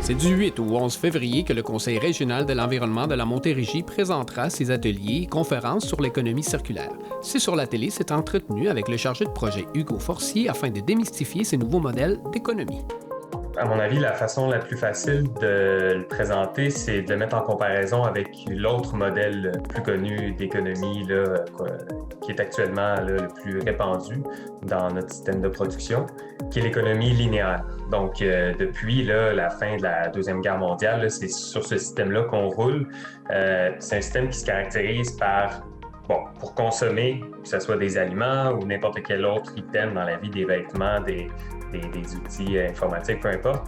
C'est du 8 au 11 février que le Conseil régional de l'environnement de la Montérégie présentera ses ateliers et conférences sur l'économie circulaire. C'est sur la télé s'est entretenu avec le chargé de projet Hugo Forcier afin de démystifier ces nouveaux modèles d'économie. À mon avis, la façon la plus facile de le présenter, c'est de le mettre en comparaison avec l'autre modèle plus connu d'économie qui est actuellement le plus répandu dans notre système de production, qui est l'économie linéaire. Donc, depuis la fin de la Deuxième Guerre mondiale, c'est sur ce système-là qu'on roule. C'est un système qui se caractérise par pour consommer, que ce soit des aliments ou n'importe quel autre item dans la vie, des vêtements, des outils informatiques, peu importe,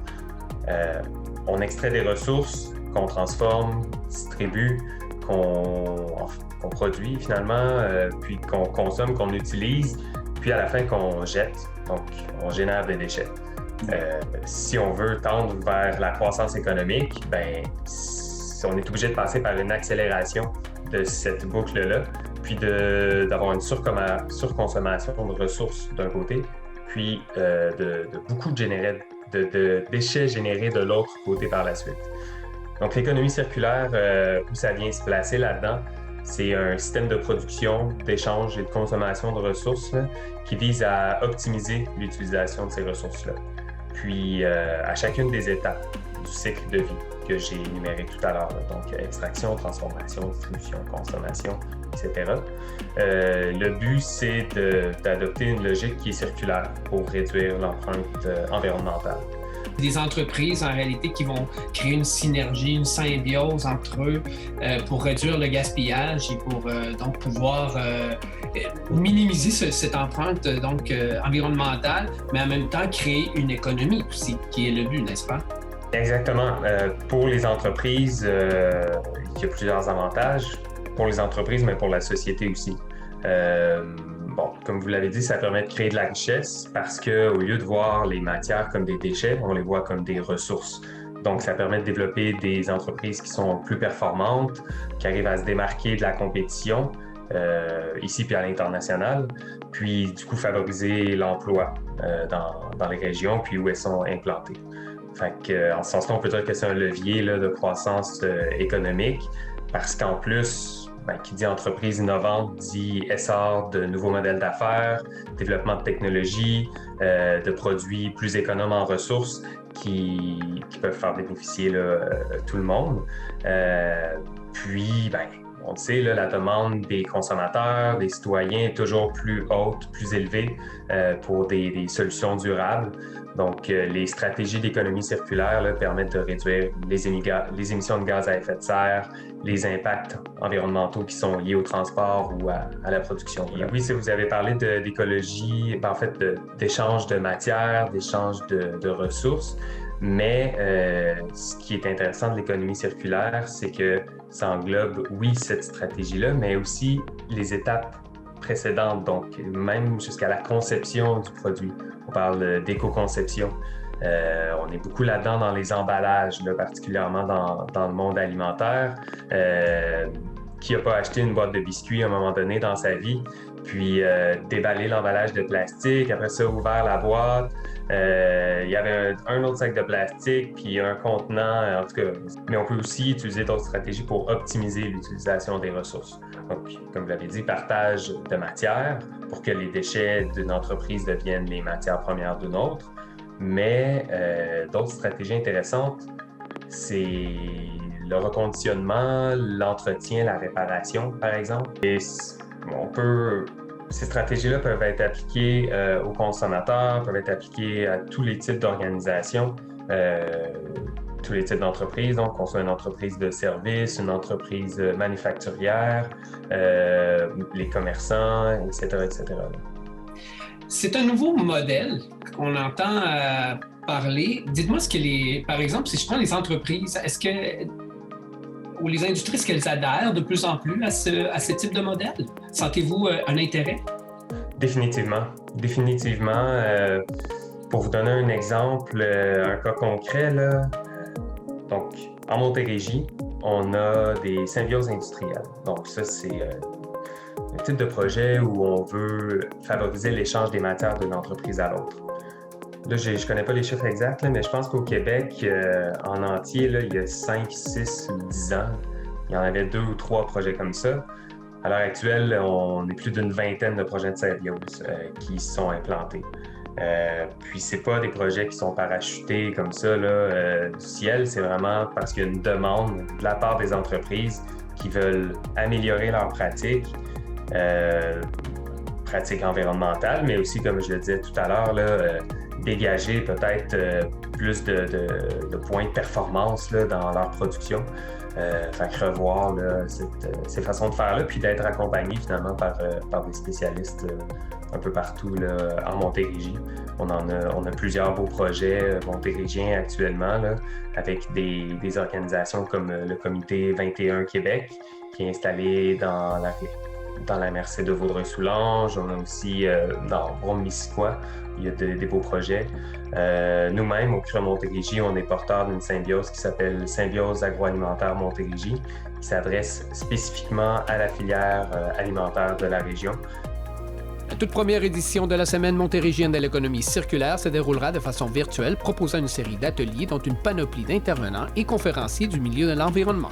on extrait des ressources qu'on transforme, distribue, qu'on produit finalement, puis qu'on consomme, qu'on utilise, puis à la fin qu'on jette. Donc, on génère des déchets. Si on veut tendre vers la croissance économique, on est obligé de passer par une accélération de cette boucle-là, puis d'avoir une surconsommation de ressources d'un côté, puis de beaucoup de déchets générés de l'autre côté par la suite. Donc l'économie circulaire, où ça vient se placer là-dedans, c'est un système de production, d'échange et de consommation de ressources qui vise à optimiser l'utilisation de ces ressources-là. Puis à chacune des étapes du cycle de vie que j'ai énuméré tout à l'heure, donc extraction, transformation, distribution, consommation, etc. Le but, c'est d'adopter une logique qui est circulaire pour réduire l'empreinte environnementale. Des entreprises, en réalité, qui vont créer une synergie, une symbiose entre eux pour réduire le gaspillage et pour donc pouvoir minimiser cette empreinte environnementale, mais en même temps créer une économie aussi, qui est le but, n'est-ce pas? Exactement. Pour les entreprises, il y a plusieurs avantages. Pour les entreprises, mais pour la société aussi. Comme vous l'avez dit, ça permet de créer de la richesse parce qu'au lieu de voir les matières comme des déchets, on les voit comme des ressources. Donc, ça permet de développer des entreprises qui sont plus performantes, qui arrivent à se démarquer de la compétition, ici puis à l'international, puis du coup favoriser l'emploi dans les régions puis où elles sont implantées. Fait que, en ce sens-là, on peut dire que c'est un levier de croissance économique parce qu'en plus, qui dit entreprise innovante dit essor de nouveaux modèles d'affaires, développement de technologies, de produits plus économes en ressources qui peuvent faire bénéficier tout le monde. Puis, on le sait, la demande des consommateurs, des citoyens est toujours plus haute, plus élevée pour des solutions durables. Donc, les stratégies d'économie circulaire permettent de réduire les émissions de gaz à effet de serre, les impacts environnementaux qui sont liés au transport ou à la production. Et oui, si vous avez parlé d'écologie, d'échange de matières, d'échange de ressources, mais ce qui est intéressant de l'économie circulaire, c'est que ça englobe, oui, cette stratégie-là, mais aussi les étapes précédentes, donc même jusqu'à la conception du produit. On parle d'éco-conception. On est beaucoup là-dedans dans les emballages, particulièrement dans le monde alimentaire. Qui n'a pas acheté une boîte de biscuits à un moment donné dans sa vie, puis déballé l'emballage de plastique, après ça, ouvert la boîte. Il y avait un autre sac de plastique, puis un contenant, en tout cas. Mais on peut aussi utiliser d'autres stratégies pour optimiser l'utilisation des ressources. Donc, comme vous l'avez dit, partage de matières pour que les déchets d'une entreprise deviennent les matières premières d'une autre. Mais d'autres stratégies intéressantes, c'est le reconditionnement, l'entretien, la réparation, par exemple. Et ces stratégies-là peuvent être appliquées aux consommateurs, peuvent être appliquées à tous les types d'organisations, tous les types d'entreprises, donc qu'on soit une entreprise de services, une entreprise manufacturière, les commerçants, etc., etc. C'est un nouveau modèle qu'on entend parler. Dites-moi par exemple, si je prends les entreprises, ou les industries, est-ce qu'elles adhèrent de plus en plus à ce type de modèle? Sentez-vous un intérêt? Définitivement. Définitivement. Pour vous donner un exemple, un cas concret, donc en Montérégie, on a des symbioses industrielles. Donc ça, c'est un type de projet où on veut favoriser l'échange des matières d'une entreprise à l'autre. Là, je connais pas les chiffres exacts, là, mais je pense qu'au Québec, en entier, là, il y a 5, 6 ou 10 ans, il y en avait 2 ou 3 projets comme ça. À l'heure actuelle, on est plus d'une vingtaine de projets de symbiose qui sont implantés. Puis c'est pas des projets qui sont parachutés comme ça là, du ciel, c'est vraiment parce qu'il y a une demande de la part des entreprises qui veulent améliorer leurs pratiques environnementales, mais aussi, comme je le disais tout à l'heure, dégager peut-être plus de points de performance là, dans leur production. Fait que revoir là, ces façons de faire-là, puis d'être accompagné finalement par des spécialistes un peu partout là, en Montérégie. On a plusieurs beaux projets montérégiens actuellement là, avec des organisations comme le Comité 21 Québec, qui est installé dans la MRC de Vaudreuil-Soulanges. On a aussi dans Brome-Missisquoi, il y a des beaux projets. Nous-mêmes, au CRA Montérégie, on est porteurs d'une symbiose qui s'appelle Symbiose agroalimentaire Montérégie, qui s'adresse spécifiquement à la filière alimentaire de la région. La toute première édition de la Semaine montérégienne de l'économie circulaire se déroulera de façon virtuelle, proposant une série d'ateliers dont une panoplie d'intervenants et conférenciers du milieu de l'environnement.